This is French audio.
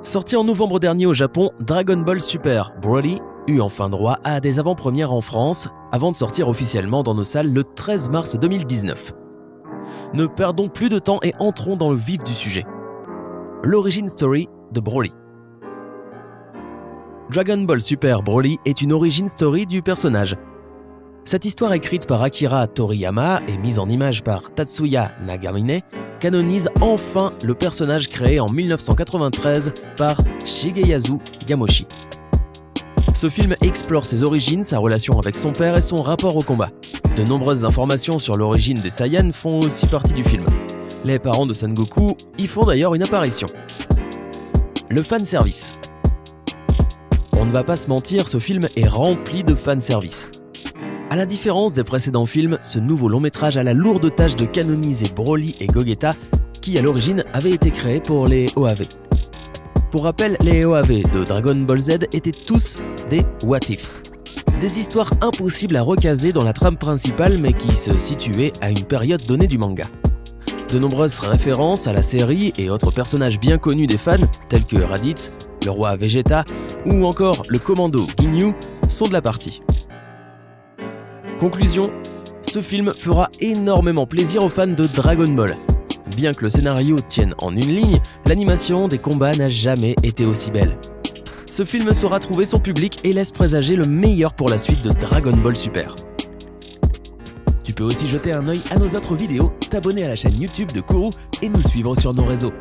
Sorti en novembre dernier au Japon, Dragon Ball Super Broly eut enfin droit à des avant-premières en France, avant de sortir officiellement dans nos salles le 13 mars 2019. Ne perdons plus de temps et entrons dans le vif du sujet. L'origin story de Broly. Dragon Ball Super Broly est une origin story du personnage. Cette histoire écrite par Akira Toriyama et mise en image par Tatsuya Nagamine canonise enfin le personnage créé en 1993 par Shigeyasu Yamoshi. Ce film explore ses origines, sa relation avec son père et son rapport au combat. De nombreuses informations sur l'origine des Saiyans font aussi partie du film. Les parents de Sengoku y font d'ailleurs une apparition. Le fanservice. On ne va pas se mentir, ce film est rempli de fanservice. À la différence des précédents films, ce nouveau long métrage a la lourde tâche de canoniser Broly et Gogeta, qui à l'origine avaient été créés pour les OAV. Pour rappel, les OAV de Dragon Ball Z étaient tous des What If. Des histoires impossibles à recaser dans la trame principale mais qui se situaient à une période donnée du manga. De nombreuses références à la série et autres personnages bien connus des fans, tels que Raditz, le roi Vegeta ou encore le commando Ginyu, sont de la partie. Conclusion, ce film fera énormément plaisir aux fans de Dragon Ball. Bien que le scénario tienne en une ligne, l'animation des combats n'a jamais été aussi belle. Ce film saura trouver son public et laisse présager le meilleur pour la suite de Dragon Ball Super. Tu peux aussi jeter un œil à nos autres vidéos, t'abonner à la chaîne YouTube de Kourou et nous suivre sur nos réseaux.